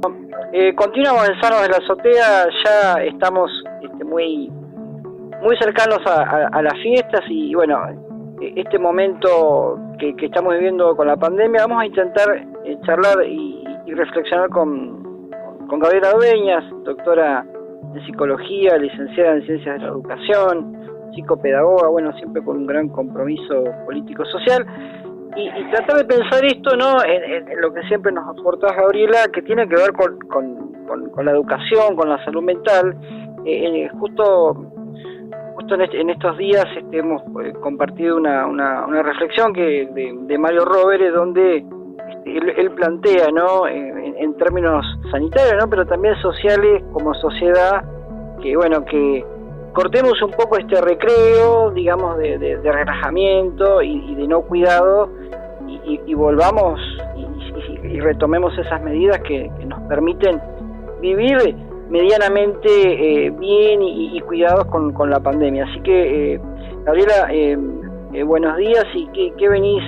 Continuamos en Sanos de la Azotea, ya estamos muy cercanos a las fiestas y bueno, este momento que estamos viviendo con la pandemia, vamos a intentar charlar y reflexionar con Gabriela Dueñas, doctora en psicología, licenciada en ciencias de la educación, psicopedagoga, bueno, siempre con un gran compromiso político-social. Y tratar de pensar esto, ¿no? En lo que siempre nos aporta Gabriela, que tiene que ver con la educación, con la salud mental. Justo en estos días hemos compartido una reflexión de Mario Rovere, donde él plantea, ¿no? En términos sanitarios, ¿no? Pero también sociales, como sociedad, que bueno, que cortemos un poco este recreo, digamos, de relajamiento y de no cuidado, y volvamos y retomemos esas medidas que nos permiten vivir medianamente bien y cuidados con la pandemia. Así que, Gabriela, buenos días, y ¿qué venís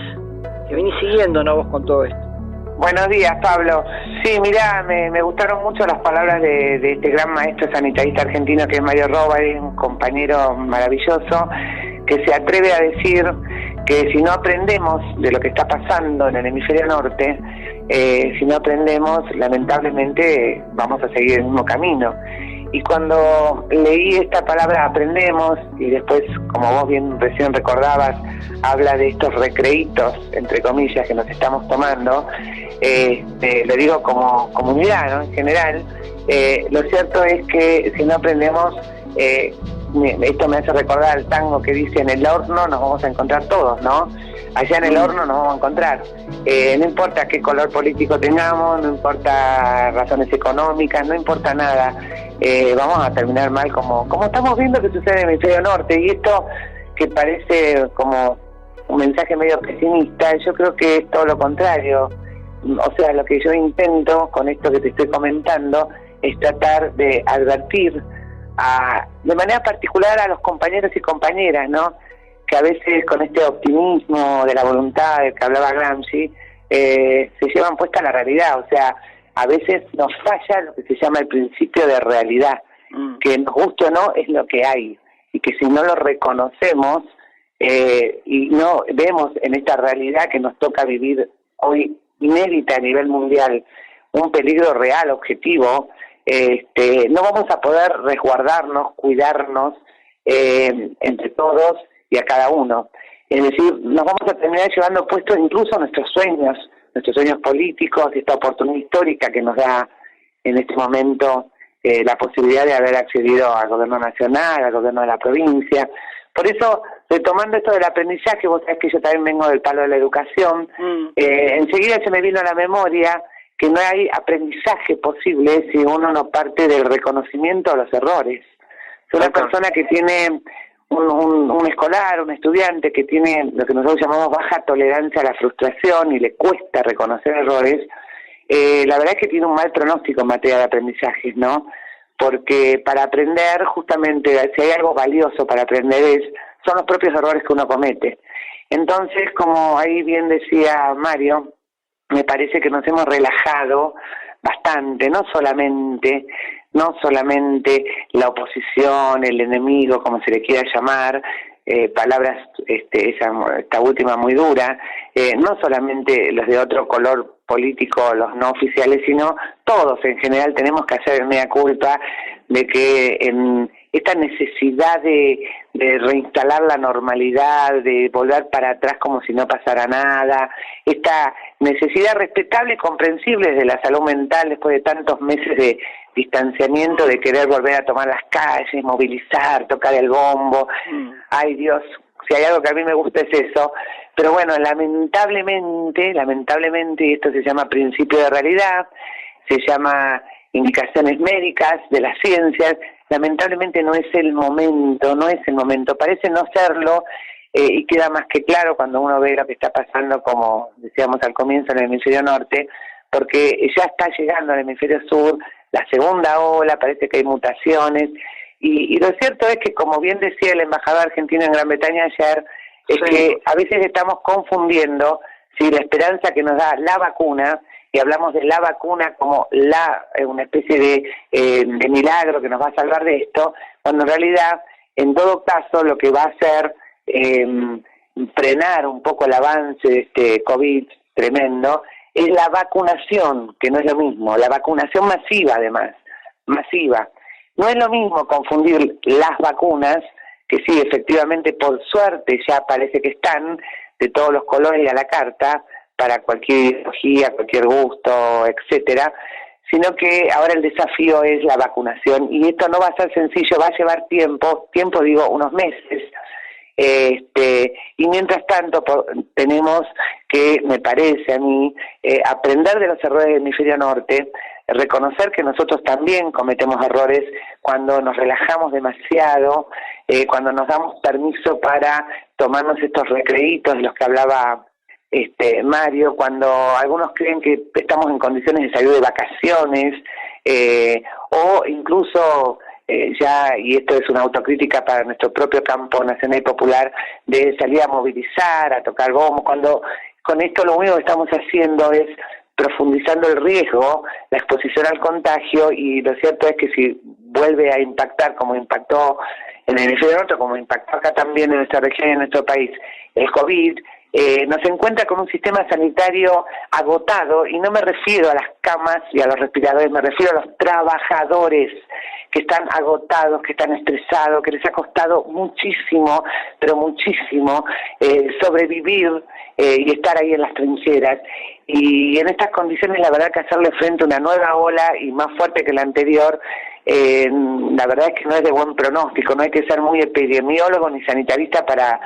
siguiendo, ¿no, vos con todo esto? Buenos días, Pablo. Sí, mirá, me gustaron mucho las palabras de este gran maestro sanitarista argentino que es Mario Rovere, un compañero maravilloso, que se atreve a decir que si no aprendemos de lo que está pasando en el hemisferio norte, si no aprendemos, lamentablemente vamos a seguir el mismo camino. Y cuando leí esta palabra aprendemos, y después, como vos bien recién recordabas, habla de estos recreitos, entre comillas, que nos estamos tomando, lo digo como comunidad, ¿no? En general, lo cierto es que si no aprendemos, esto me hace recordar el tango que dice: en el horno nos vamos a encontrar todos, ¿no? Allá en el horno nos vamos a encontrar. No importa qué color político tengamos, no importa razones económicas, no importa nada. Vamos a terminar mal como estamos viendo que sucede en el hemisferio norte. Y esto, que parece como un mensaje medio pesimista, yo creo que es todo lo contrario. O sea, lo que yo intento con esto que te estoy comentando es tratar de advertir de manera particular a los compañeros y compañeras, ¿no? Que a veces con este optimismo de la voluntad del que hablaba Gramsci, se llevan puesta la realidad. O sea, a veces nos falla lo que se llama el principio de realidad, que nos guste o no es lo que hay, y que si no lo reconocemos y no vemos en esta realidad que nos toca vivir hoy, inédita a nivel mundial, un peligro real, objetivo, no vamos a poder resguardarnos, cuidarnos entre todos y a cada uno. Es decir, nos vamos a terminar llevando puestos incluso nuestros sueños políticos, esta oportunidad histórica que nos da en este momento la posibilidad de haber accedido al gobierno nacional, al gobierno de la provincia. Por eso, retomando esto del aprendizaje, vos sabés que yo también vengo del palo de la educación, enseguida se me vino a la memoria que no hay aprendizaje posible si uno no parte del reconocimiento de los errores. Una persona que tiene un escolar, un estudiante que tiene lo que nosotros llamamos baja tolerancia a la frustración y le cuesta reconocer errores, la verdad es que tiene un mal pronóstico en materia de aprendizajes, ¿no? Porque para aprender, justamente, si hay algo valioso para aprender son los propios errores que uno comete. Entonces, como ahí bien decía Mario, me parece que nos hemos relajado bastante, no solamente la oposición, el enemigo, como se le quiera llamar, palabras, esta última muy dura, no solamente los de otro color político, los no oficiales, sino todos en general tenemos que hacer mea culpa de que en esta necesidad de reinstalar la normalidad, de volver para atrás como si no pasara nada, esta necesidad respetable y comprensible de la salud mental después de tantos meses de distanciamiento, de querer volver a tomar las calles, movilizar, tocar el bombo. Ay Dios, si hay algo que a mí me gusta es eso. Pero bueno, lamentablemente, y esto se llama principio de realidad, se llama indicaciones médicas de las ciencias, lamentablemente no es el momento, parece no serlo, y queda más que claro cuando uno ve lo que está pasando, como decíamos al comienzo, en el hemisferio norte, porque ya está llegando al hemisferio sur la segunda ola, parece que hay mutaciones, y lo cierto es que, como bien decía el embajador argentino en Gran Bretaña ayer, es que a veces estamos confundiendo si la esperanza que nos da la vacuna y hablamos de la vacuna como una especie de milagro que nos va a salvar de esto, cuando en realidad, en todo caso, lo que va a hacer frenar un poco el avance de este COVID tremendo es la vacunación, que no es lo mismo, la vacunación masiva además, masiva. No es lo mismo confundir las vacunas, que sí, efectivamente, por suerte ya parece que están de todos los colores y a la carta, para cualquier ideología, cualquier gusto, etcétera, sino que ahora el desafío es la vacunación, y esto no va a ser sencillo, va a llevar tiempo digo, unos meses, y mientras tanto tenemos que, me parece a mí, aprender de los errores del hemisferio norte, reconocer que nosotros también cometemos errores cuando nos relajamos demasiado, cuando nos damos permiso para tomarnos estos recreitos de los que hablaba Mario, cuando algunos creen que estamos en condiciones de salir de vacaciones, o incluso ya, y esto es una autocrítica para nuestro propio campo nacional y popular, de salir a movilizar, a tocar bombos, cuando con esto lo único que estamos haciendo es profundizando el riesgo, la exposición al contagio, y lo cierto es que si vuelve a impactar como impactó en el hemisferio norte, como impactó acá también en nuestra región y en nuestro país, el COVID, nos encuentra con un sistema sanitario agotado, y no me refiero a las camas y a los respiradores, me refiero a los trabajadores que están agotados, que están estresados, que les ha costado muchísimo, pero muchísimo, sobrevivir y estar ahí en las trincheras. Y en estas condiciones, la verdad que hacerle frente a una nueva ola y más fuerte que la anterior, la verdad es que no es de buen pronóstico, no hay que ser muy epidemiólogo ni sanitarista para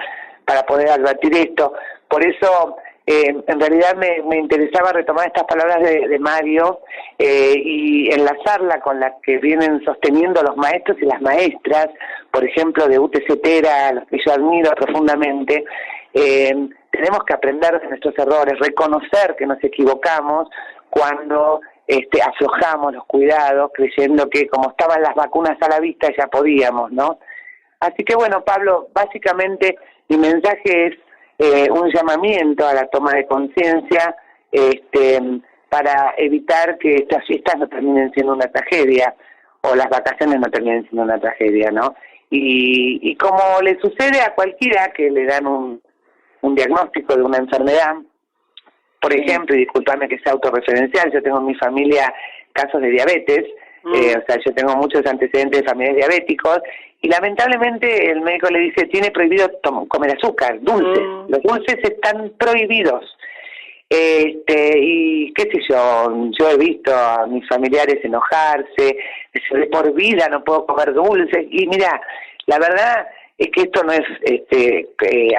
poder advertir esto. Por eso, en realidad me interesaba retomar estas palabras de Mario y enlazarla con las que vienen sosteniendo los maestros y las maestras, por ejemplo, de UTC Tera, a los que yo admiro profundamente. Tenemos que aprender de nuestros errores, reconocer que nos equivocamos cuando aflojamos los cuidados, creyendo que como estaban las vacunas a la vista ya podíamos, ¿no? Así que bueno, Pablo, básicamente mi mensaje es un llamamiento a la toma de conciencia para evitar que estas fiestas no terminen siendo una tragedia, o las vacaciones no terminen siendo una tragedia, ¿no? Y como le sucede a cualquiera que le dan un diagnóstico de una enfermedad, por ejemplo, y discúlpame que sea autorreferencial, yo tengo en mi familia casos de diabetes, o sea, yo tengo muchos antecedentes de familiares diabéticos, y lamentablemente el médico le dice, tiene prohibido comer azúcar, dulces, los dulces están prohibidos. Y qué sé yo he visto a mis familiares enojarse, de por vida no puedo comer dulces, y mira, la verdad es que esto no es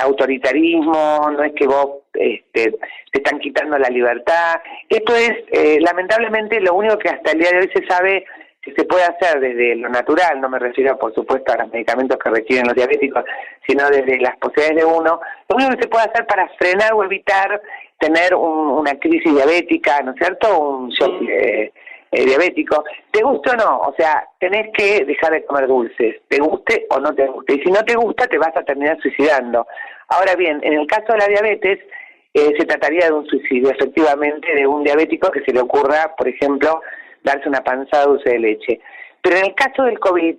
autoritarismo, no es que vos te están quitando la libertad, esto es lamentablemente lo único que hasta el día de hoy se sabe que se puede hacer desde lo natural, no me refiero por supuesto a los medicamentos que requieren los diabéticos, sino desde las posibilidades de uno, lo único que se puede hacer para frenar o evitar tener una crisis diabética, ¿no es cierto?, un shock diabético, te guste o no, o sea, tenés que dejar de comer dulces, te guste o no te guste, y si no te gusta te vas a terminar suicidando. Ahora bien, en el caso de la diabetes, se trataría de un suicidio, efectivamente, de un diabético que se le ocurra, por ejemplo, darse una panzada de dulce de leche. Pero en el caso del COVID,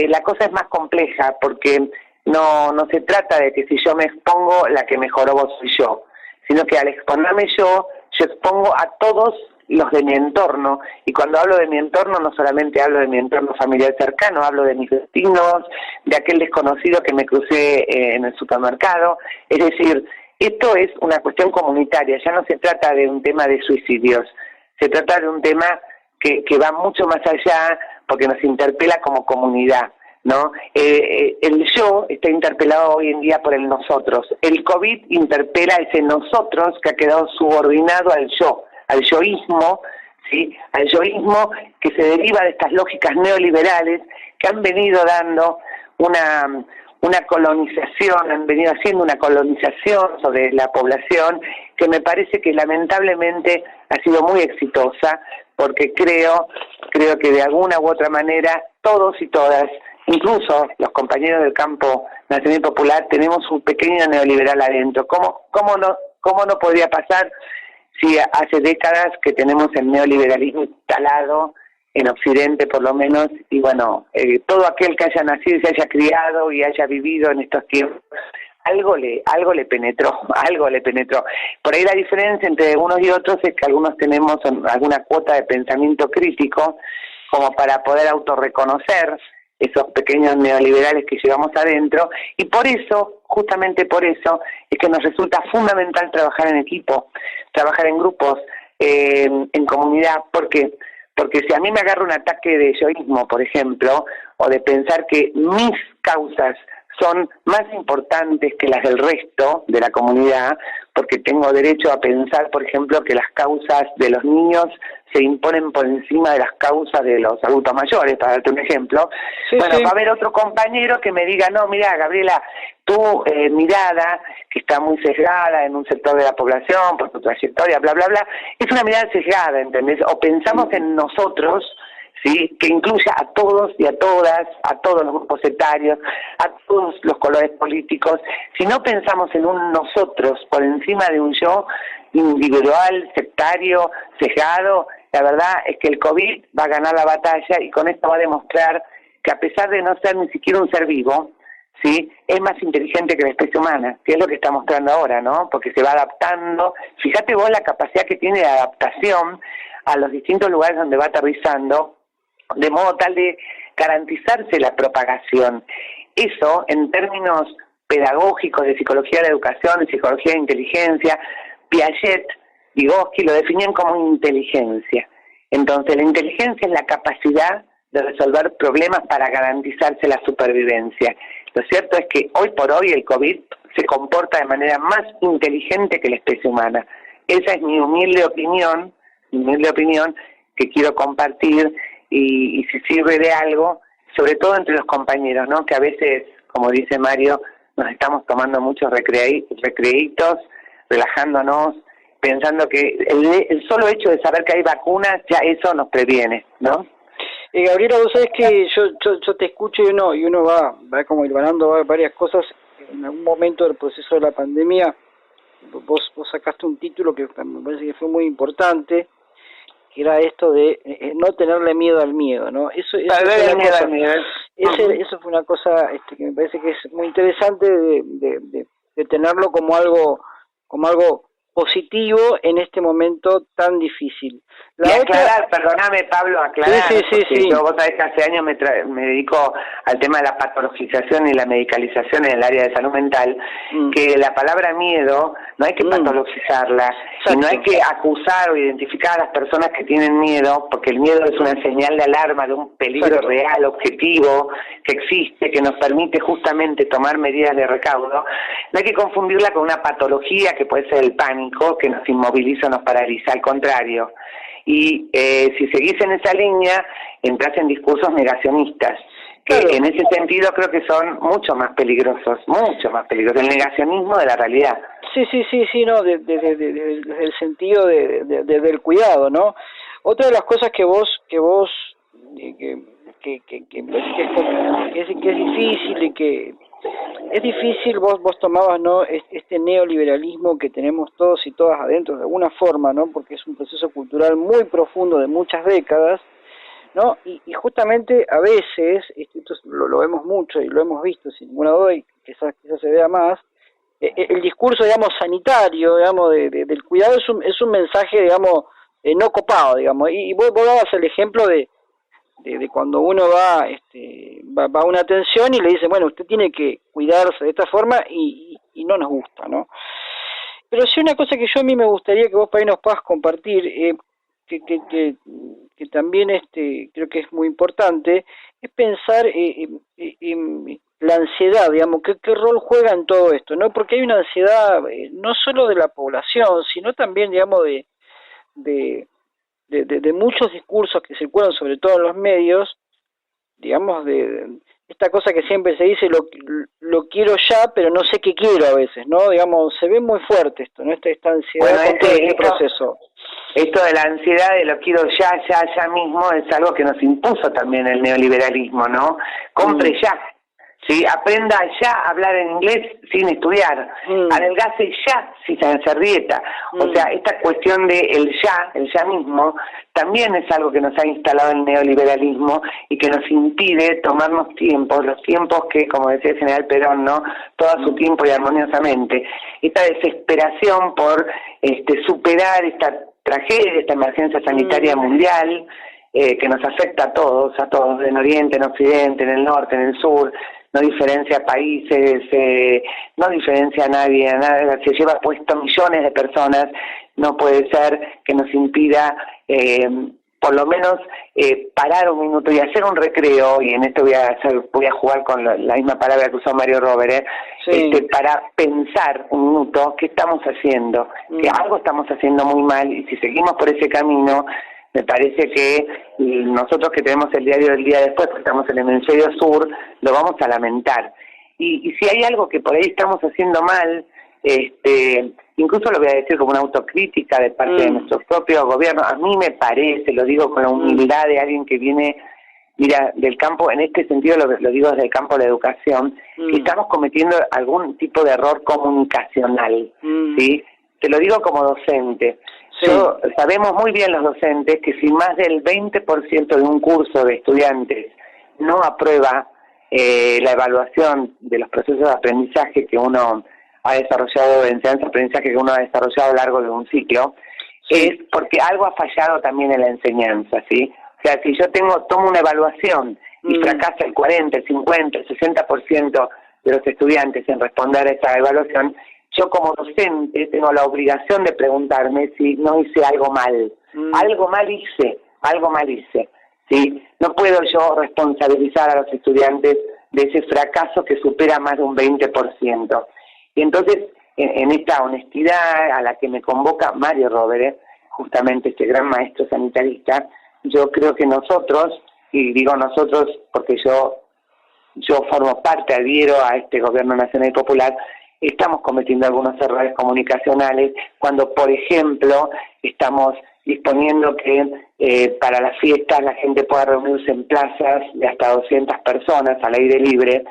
la cosa es más compleja, porque no se trata de que si yo me expongo, la que mejoró vos soy yo, sino que al exponerme yo expongo a todos los de mi entorno, y cuando hablo de mi entorno no solamente hablo de mi entorno familiar cercano, hablo de mis vecinos, de aquel desconocido que me crucé en el supermercado, es decir, esto es una cuestión comunitaria, ya no se trata de un tema de suicidios, se trata de un tema que va mucho más allá, porque nos interpela como comunidad, ¿no? El yo está interpelado hoy en día por el nosotros, el COVID interpela ese nosotros que ha quedado subordinado al yo, al yoísmo, ¿sí? Al yoísmo que se deriva de estas lógicas neoliberales que han venido dando una colonización, han venido haciendo una colonización sobre la población que me parece que lamentablemente ha sido muy exitosa, porque creo que de alguna u otra manera todos y todas, incluso los compañeros del campo nacional y popular, tenemos un pequeño neoliberal adentro. ¿Cómo no podría pasar Sí, hace décadas que tenemos el neoliberalismo instalado en Occidente por lo menos, y bueno, todo aquel que haya nacido y se haya criado y haya vivido en estos tiempos, algo le penetró. Por ahí la diferencia entre unos y otros es que algunos tenemos alguna cuota de pensamiento crítico como para poder autorreconocer esos pequeños neoliberales que llevamos adentro, y por eso, justamente por eso, es que nos resulta fundamental trabajar en equipo, trabajar en grupos, en comunidad. ¿Por qué? Porque si a mí me agarra un ataque de egoísmo, por ejemplo, o de pensar que mis causas son más importantes que las del resto de la comunidad, porque tengo derecho a pensar, por ejemplo, que las causas de los niños se imponen por encima de las causas de los adultos mayores, para darte un ejemplo. Sí. Va a haber otro compañero que me diga, no, mira, Gabriela, tu mirada, que está muy sesgada en un sector de la población, por tu trayectoria, bla, bla, bla, es una mirada sesgada, ¿entendés? O pensamos en nosotros, ¿sí?, que incluya a todos y a todas, a todos los grupos etarios, a todos los colores políticos. Si no pensamos en un nosotros por encima de un yo individual, sectario, sesgado, la verdad es que el COVID va a ganar la batalla, y con esto va a demostrar que, a pesar de no ser ni siquiera un ser vivo, ¿sí?, es más inteligente que la especie humana, que es lo que está mostrando ahora, ¿no? Porque se va adaptando. Fíjate vos la capacidad que tiene de adaptación a los distintos lugares donde va aterrizando, de modo tal de garantizarse la propagación. Eso, en términos pedagógicos de psicología de la educación, de psicología de inteligencia, Piaget, Vygotsky lo definían como inteligencia. Entonces, la inteligencia es la capacidad de resolver problemas para garantizarse la supervivencia. Lo cierto es que hoy por hoy el COVID se comporta de manera más inteligente que la especie humana. Esa es mi humilde opinión que quiero compartir, y si sirve de algo, sobre todo entre los compañeros, ¿no? Que a veces, como dice Mario, nos estamos tomando muchos recreitos, relajándonos, pensando que el solo hecho de saber que hay vacunas, ya eso nos previene, ¿no? Gabriela, vos sabés que yo te escucho y uno va como hilvanando varias cosas. En algún momento del proceso de la pandemia, vos sacaste un título que me parece que fue muy importante, que era esto de no tenerle miedo al miedo, ¿no? Eso fue una cosa que me parece que es muy interesante de tenerlo como algo positivo en este momento tan difícil. Perdóname, Pablo, aclarar, sí. Vos sabés que hace años me dedico al tema de la patologización y la medicalización en el área de salud mental, que la palabra miedo no hay que patologizarla, y no hay que acusar o identificar a las personas que tienen miedo, porque el miedo es una señal de alarma de un peligro real, objetivo, que existe, que nos permite justamente tomar medidas de recaudo. No hay que confundirla con una patología que puede ser el pánico, que nos inmoviliza o nos paraliza, al contrario. Y si seguís en esa línea, entras en discursos negacionistas, que en ese sentido creo que son mucho más peligrosos, el negacionismo de la realidad. Sí, no, desde el sentido del cuidado, ¿no? Otra de las cosas que es difícil y que es difícil, vos tomabas, ¿no?, este neoliberalismo que tenemos todos y todas adentro de alguna forma, ¿no?, porque es un proceso cultural muy profundo de muchas décadas, ¿no?, y justamente a veces, esto lo vemos mucho y lo hemos visto sin ninguna duda, y quizás se vea más, el discurso, digamos, sanitario, digamos, del cuidado es un mensaje, digamos, no copado, digamos, y vos dabas el ejemplo de cuando uno va a una atención y le dicen, bueno, usted tiene que cuidarse de esta forma, y no nos gusta, ¿no? Pero sí, una cosa que a mí me gustaría que vos para ahí nos puedas compartir, que también creo que es muy importante, es pensar la ansiedad, digamos, qué rol juega en todo esto, ¿no? Porque hay una ansiedad no solo de la población, sino también, digamos, de muchos discursos que circulan, sobre todo en los medios, digamos, de esta cosa que siempre se dice, lo quiero ya, pero no sé qué quiero a veces, ¿no? Digamos, se ve muy fuerte esto, ¿no? Esta ansiedad con todo este proceso. Esto de la ansiedad de lo quiero ya mismo es algo que nos impuso también el neoliberalismo, ¿no? Compre ya. ¿sí? Aprenda ya a hablar en inglés sin estudiar, adelgace ya sin hacer dieta. O sea, esta cuestión de el ya mismo, también es algo que nos ha instalado el neoliberalismo y que nos impide tomarnos tiempos, los tiempos que, como decía el general Perón, ¿no? Todo a su tiempo y armoniosamente. Esta desesperación por superar esta tragedia, esta emergencia sanitaria mundial, que nos afecta a todos, en Oriente, en Occidente, en el norte, en el sur, no diferencia países, no diferencia a nadie, se lleva puesto millones de personas. No puede ser que nos impida por lo menos parar un minuto y hacer un recreo, y en esto voy a jugar con la misma palabra que usó Mario Robert, para pensar un minuto qué estamos haciendo, que algo estamos haciendo muy mal, y si seguimos por ese camino, me parece que nosotros que tenemos el diario del día después, porque estamos en el hemisferio sur, lo vamos a lamentar. Y si hay algo que por ahí estamos haciendo mal, incluso lo voy a decir como una autocrítica de parte de nuestro propio gobierno, a mí me parece, lo digo con la humildad de alguien que viene, mira, del campo, en este sentido lo digo desde el campo de la educación, que estamos cometiendo algún tipo de error comunicacional, ¿sí? Te lo digo como docente. Sabemos muy bien los docentes que si más del 20% de un curso de estudiantes no aprueba la evaluación de los procesos de aprendizaje que uno ha desarrollado, de enseñanza-aprendizaje que uno ha desarrollado a lo largo de un ciclo, es porque algo ha fallado también en la enseñanza, ¿sí? O sea, si yo tomo una evaluación y fracasa el 40, el 50, el 60% de los estudiantes en responder a esa evaluación, yo como docente tengo la obligación de preguntarme si no hice algo mal. Algo mal hice, ¿sí? No puedo yo responsabilizar a los estudiantes de ese fracaso que supera más de un 20%. Y entonces, en esta honestidad a la que me convoca Mario Robert, justamente este gran maestro sanitarista, yo creo que nosotros, y digo nosotros porque yo formo parte, adhiero a este gobierno nacional y popular, estamos cometiendo algunos errores comunicacionales cuando, por ejemplo, estamos disponiendo que para las fiestas la gente pueda reunirse en plazas de hasta 200 personas al aire libre,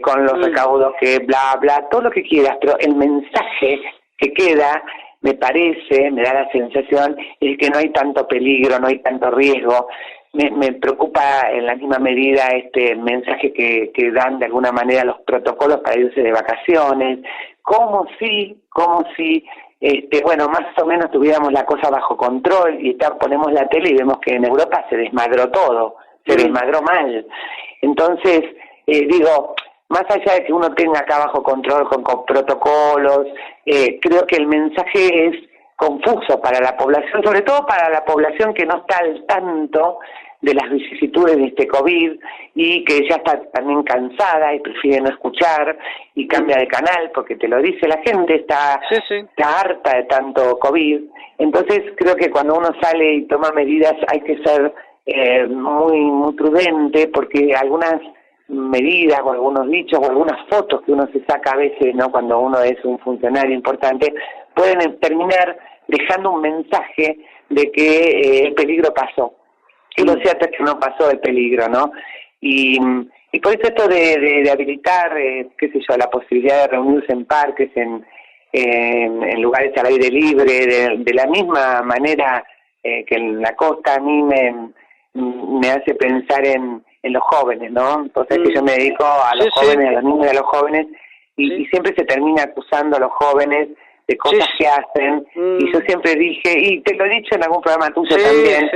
con los recaudos que bla, bla, todo lo que quieras, pero el mensaje que queda, me parece, me da la sensación, es que no hay tanto peligro, no hay tanto riesgo. Me preocupa en la misma medida este mensaje que dan de alguna manera los protocolos para irse de vacaciones, como si bueno, más o menos tuviéramos la cosa bajo control, y ponemos la tele y vemos que en Europa se desmadró todo, se desmadró mal. Entonces, digo, más allá de que uno tenga acá bajo control con protocolos, creo que el mensaje es confuso para la población, sobre todo para la población que no está al tanto de las vicisitudes de este COVID y que ya está también cansada y prefiere no escuchar y cambia de canal porque te lo dice la gente, está harta de tanto COVID. Entonces creo que cuando uno sale y toma medidas hay que ser muy, muy prudente, porque algunas medidas o algunos dichos o algunas fotos que uno se saca a veces, ¿no?, cuando uno es un funcionario importante, pueden terminar dejando un mensaje de que el peligro pasó. Y lo cierto es que no pasó el peligro, ¿no? Y por eso esto de habilitar, qué sé yo, la posibilidad de reunirse en parques, en lugares al aire libre, de la misma manera que en la costa, a mí me hace pensar en los jóvenes, ¿no? Entonces que yo me dedico a los jóvenes, a los niños y a los jóvenes, y siempre se termina acusando a los jóvenes de cosas que hacen, y yo siempre dije, y te lo he dicho en algún programa tuyo también,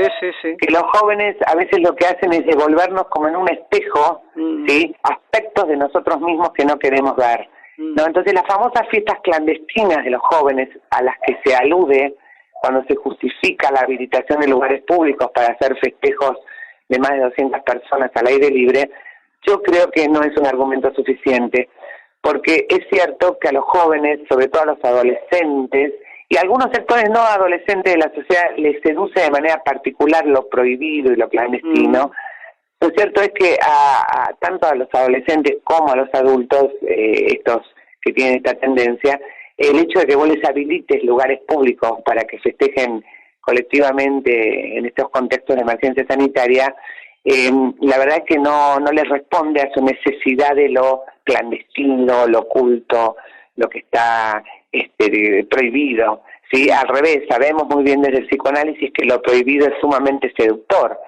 que los jóvenes a veces lo que hacen es devolvernos como en un espejo, ¿sí?, aspectos de nosotros mismos que no queremos ver, ¿no? Entonces las famosas fiestas clandestinas de los jóvenes a las que se alude cuando se justifica la habilitación de lugares públicos para hacer festejos de más de 200 personas al aire libre, yo creo que no es un argumento suficiente, porque es cierto que a los jóvenes, sobre todo a los adolescentes, y a algunos sectores no adolescentes de la sociedad, les seduce de manera particular lo prohibido y lo clandestino. Lo cierto es que tanto a los adolescentes como a los adultos, estos que tienen esta tendencia, el hecho de que vos les habilites lugares públicos para que festejen colectivamente en estos contextos de emergencia sanitaria, la verdad es que no les responde a su necesidad de lo clandestino, lo oculto, lo que está prohibido. Sí, al revés, sabemos muy bien desde el psicoanálisis que lo prohibido es sumamente seductor,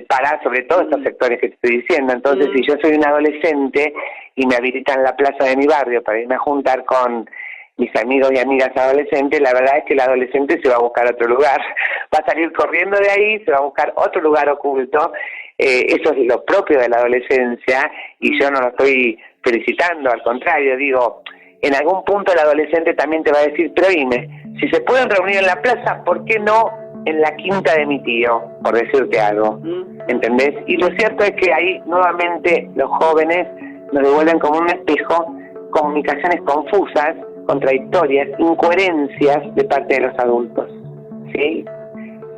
para sobre todo estos sectores que te estoy diciendo. Entonces, si yo soy un adolescente y me habilitan la plaza de mi barrio para irme a juntar con mis amigos y amigas adolescentes, la verdad es que el adolescente se va a buscar otro lugar, va a salir corriendo de ahí, se va a buscar otro lugar oculto. Eso es lo propio de la adolescencia y yo no lo estoy felicitando, al contrario, digo, en algún punto el adolescente también te va a decir, pero dime, si se pueden reunir en la plaza, ¿por qué no en la quinta de mi tío? Por decirte algo, ¿entendés? Y lo cierto es que ahí nuevamente los jóvenes nos devuelven como un espejo comunicaciones confusas, contradictorias, incoherencias de parte de los adultos, ¿sí?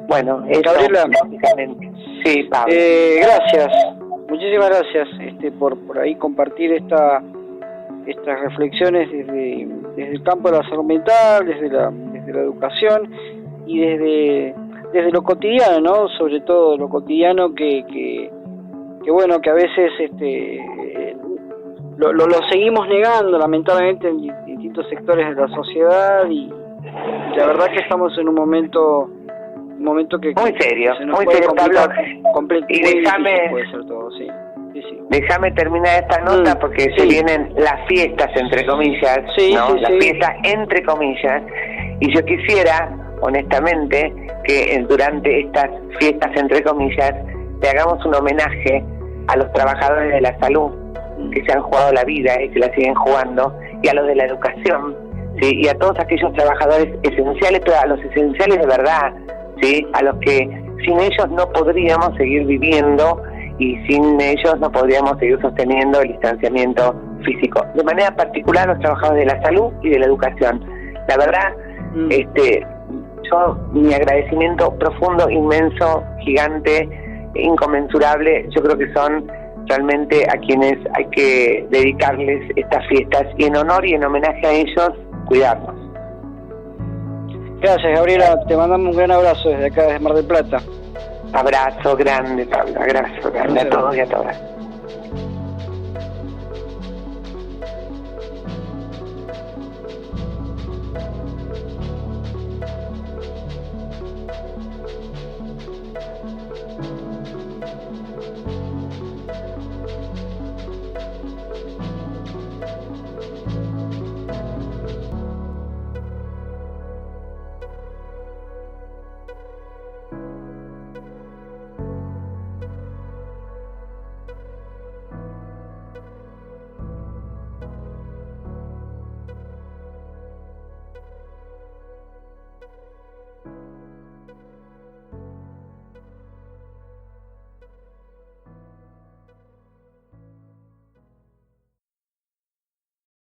Bueno, eso Gabriela, básicamente. Sí, Pablo. Gracias, muchísimas gracias por ahí compartir estas reflexiones desde el campo de la salud mental, desde la educación y desde lo cotidiano, ¿no? Sobre todo lo cotidiano que bueno, que a veces lo seguimos negando lamentablemente en distintos sectores de la sociedad y la verdad que estamos en un momento que muy serio, se nos muy puede serio, Pablo. Y déjame, puede ser todo, sí. Déjame terminar esta nota porque se vienen las fiestas, entre comillas, ¿no? Las fiestas, entre comillas, y yo quisiera, honestamente, que durante estas fiestas, entre comillas, le hagamos un homenaje a los trabajadores de la salud que se han jugado la vida y que la siguen jugando, y a los de la educación, ¿sí? Y a todos aquellos trabajadores esenciales, pero a los esenciales de verdad, ¿sí? A los que sin ellos no podríamos seguir viviendo y sin ellos no podríamos seguir sosteniendo el distanciamiento físico. De manera particular los trabajadores de la salud y de la educación. La verdad, yo mi agradecimiento profundo, inmenso, gigante, inconmensurable, yo creo que son realmente a quienes hay que dedicarles estas fiestas y en honor y en homenaje a ellos, cuidarnos. Gracias, Gabriela, te mandamos un gran abrazo desde acá, desde Mar del Plata. Abrazo grande, Pablo, abrazo grande a todos y a todas.